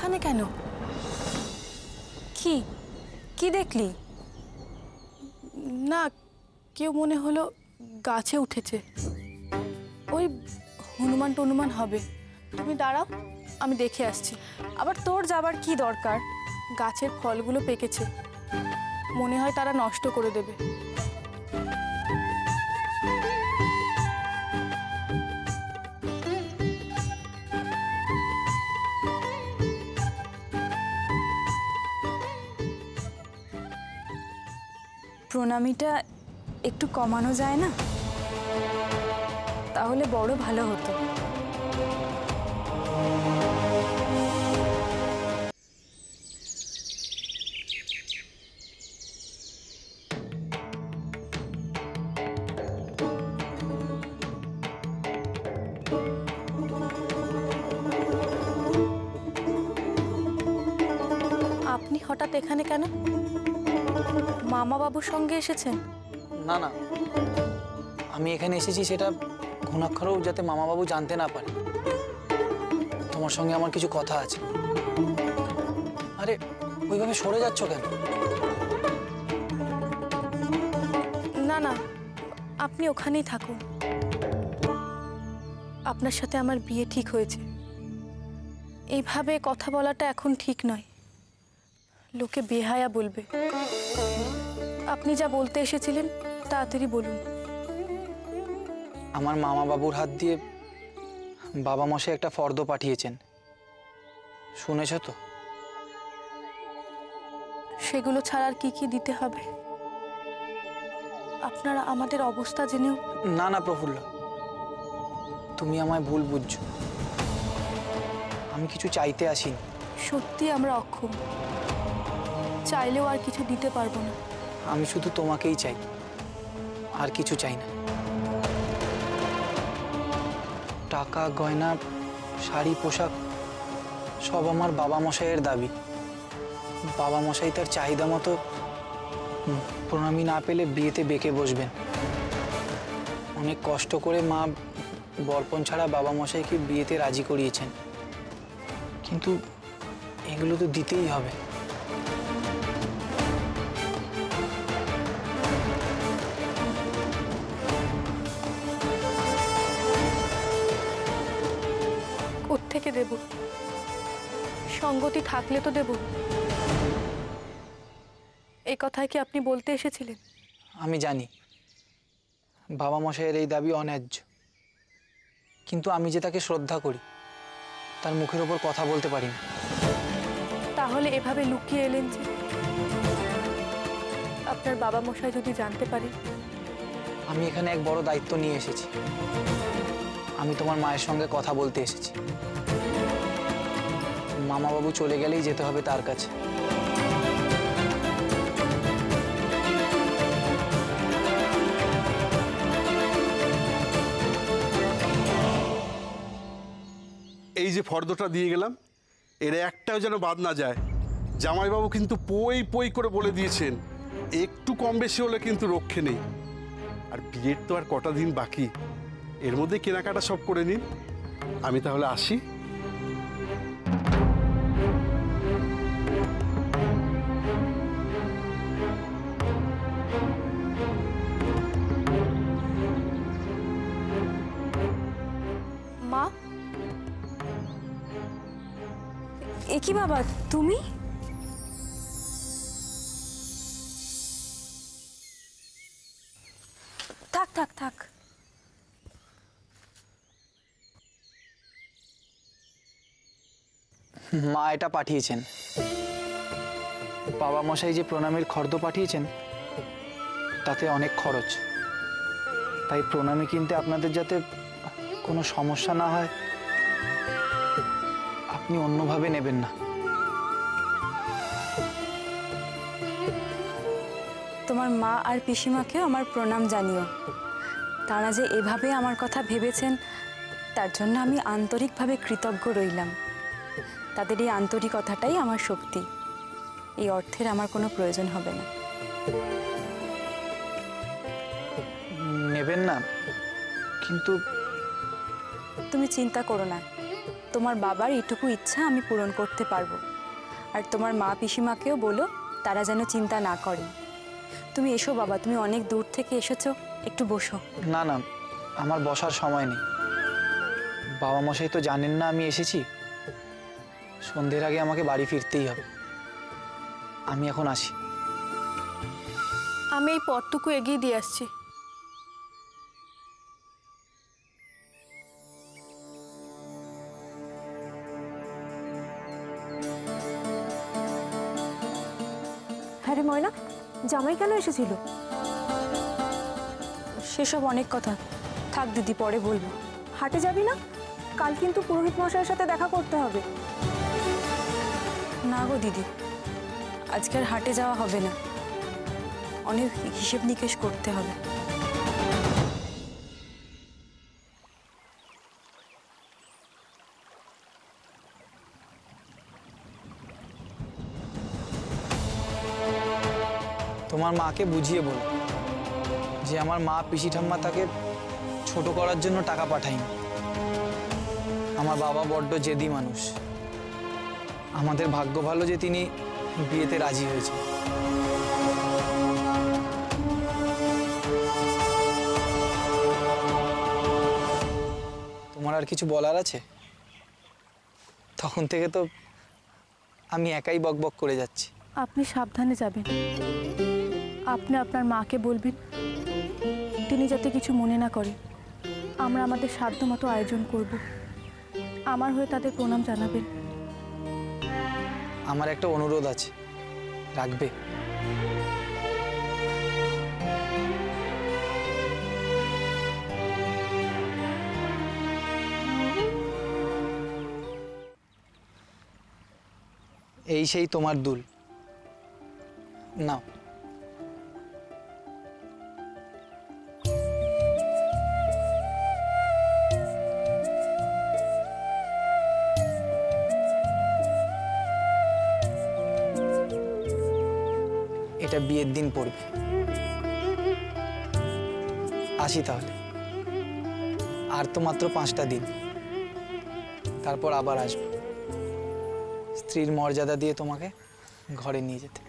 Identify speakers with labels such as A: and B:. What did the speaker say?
A: এখানে কেন?
B: কি কি দেখলি?
A: না, কেউ মনে হলো গাছে উঠেছে। ওই হনুমান টনুমান হবে। তুমি দাঁড়াও, আমি দেখে আসছি।
B: আবার তোর যাবার কি দরকার?
A: গাছের ফলগুলো পেকেছে, মনে হয় তারা নষ্ট করে দেবে।
B: প্রণামীটা একটু কমানো যায় না? তাহলে বড় ভালো হতো।
A: আপনি হঠাৎ এখানে কেন? মামা বাবুর সঙ্গে এসেছেন?
C: না না, আমি এখানে এসেছি সেটা ঘুণাক্ষরেও যাতে মামাবাবু জানতে না পারে। তোমার সঙ্গে আমার কিছু কথা আছে। আরে ওইভাবে সরে যাচ্ছ কেন?
A: না না, আপনি ওখানেই থাকুন। আপনার সাথে আমার বিয়ে ঠিক হয়েছে। এইভাবে কথা বলাটা এখন ঠিক নয়, লোকে বেহায়া বলবে। আপনি যা বলতে এসেছিলেন তাড়াতাড়ি বলুন।
C: আমার মামাবাবুর হাত দিয়ে বাবা মশাই একটা ফর্দ পাঠিয়েছেন, শুনেছ তো?
A: সেগুলো ছাড়া আর কি কি দিতে হবে? আপনারা আমাদের অবস্থা জেনেও।
C: না না প্রফুল্ল, তুমি আমায় ভুল বুঝছো। আমি কিছু চাইতে আসিনি।
A: সত্যি আমরা অক্ষম, চাইলেও আর কিছু দিতে পারবো না।
C: আমি শুধু তোমাকেই চাই, আর কিছু চাই না। টাকা গয়না শাড়ি পোশাক সব আমার বাবা মশাইয়ের দাবি। বাবা মশাই তার চাহিদা মতো প্রণামী না পেলে বিয়েতে বেঁকে বসবেন। অনেক কষ্ট করে মা বরপণ ছাড়া বাবা মশাইকে বিয়েতে রাজি করিয়েছেন, কিন্তু এগুলো তো দিতেই হবে।
A: কোত্থেকে দেব? সঙ্গতি থাকলে তো দেব। এই কথাই কি আপনি বলতে এসেছিলেন?
C: আমি জানি বাবা মশাইয়ের এই দাবি অন্যায্য, কিন্তু আমি যে তাকে শ্রদ্ধা করি তার মুখের ওপর কথা বলতে পারি না।
A: তাহলে এভাবে লুকিয়ে এলেন যে? আপনার বাবা মশাই যদি জানতে পারে?
C: আমি এখানে এক বড় দায়িত্ব নিয়ে এসেছি। আমি তোমার মায়ের সঙ্গে কথা বলতে এসেছি। মামাবাবু চলে গেলেই যেতে হবে তার কাছে।
D: এই যে ফর্দটা দিয়ে গেলাম, এর একটাও যেন বাদ না যায়। জামাইবাবু কিন্তু পই পই করে বলে দিয়েছেন, একটু কম বেশি হলে কিন্তু রক্ষে নেই। আর বিয়ের তো আর কটা দিন বাকি, এর মধ্যে কেনাকাটা সব করে নিন। আমি তাহলে আসি।
A: মা,
B: এ কি বাবা, তুমি? থাক থাক থাক।
C: মা এটা পাঠিয়েছেন। বাবা মশাই যে প্রণামীর খর্দ পাঠিয়েছেন তাতে অনেক খরচ। তাই প্রণামী কিনতে আপনাদের যাতে কোনো সমস্যা না হয়, আপনি অন্যভাবে নেবেন না।
B: তোমার মা আর পিসিমাকেও আমার প্রণাম জানিও। তারা যে এভাবে আমার কথা ভেবেছেন তার জন্য আমি আন্তরিকভাবে কৃতজ্ঞ রইলাম। তাদের এই আন্তরিকতাটাই আমার শক্তি। এই অর্থের আমার কোনো প্রয়োজন হবে না।
C: নেবেন না, কিন্তু
B: তুমি চিন্তা করো না, তোমার বাবার এইটুকু ইচ্ছা আমি পূরণ করতে পারবো। আর তোমার মা পিসিমাকেও বলো তারা যেন চিন্তা না করেন। তুমি এসো বাবা, তুমি অনেক দূর থেকে এসেছো, একটু বসো।
C: না না, আমার বসার সময় নেই। বাবা মশাই তো জানেন না আমি এসেছি। সন্ধ্যের আগে আমাকে বাড়ি ফিরতেই হবে। আমি এখন আসি।
A: আমি এই পথটুকু এগিয়ে দিয়ে আসছি।
E: হ্যাঁ রে ময়না, জামাই কেন এসেছিল?
B: সেসব অনেক কথা, থাক দিদি, পরে বলবো।
E: হাটে যাবি না? কাল কিন্তু পুরোহিত মশাইয়ের সাথে দেখা করতে হবে।
B: না গো দিদি, আজকে আর হাটে যাওয়া হবে না, অনেক হিসেব নিকেশ করতে হবে।
C: তোমার মাকে বুঝিয়ে বলো যে আমার মা পিসি ঠাম্মা তাকে ছোট করার জন্য টাকা পাঠায়নি। আমার বাবা বড্ড জেদি মানুষ। আমাদের ভাগ্য ভালো যে তিনি বিয়েতে রাজি হয়েছে। তোমার আর কিছু বলার আছে? তখন থেকে তো আমি একাই বকবক করে যাচ্ছি।
A: আপনি সাবধানে যাবেন। আপনি আপনার মাকে বলবেন তিনি যাতে কিছু মনে না করে। আমরা আমাদের সাধ্যমতো আয়োজন করব। আমার হয়ে তাদের প্রণাম জানাবেন।
C: আমার একটা অনুরোধ আছে, রাখবে? এই সেই তোমার দুল, নাও। এটা বিয়ের দিন পড়বে। আসি তাহলে। আর তো মাত্র 5টা দিন, তারপর আবার আসবো স্ত্রীর মর্যাদা দিয়ে তোমাকে ঘরে নিয়ে যেতে।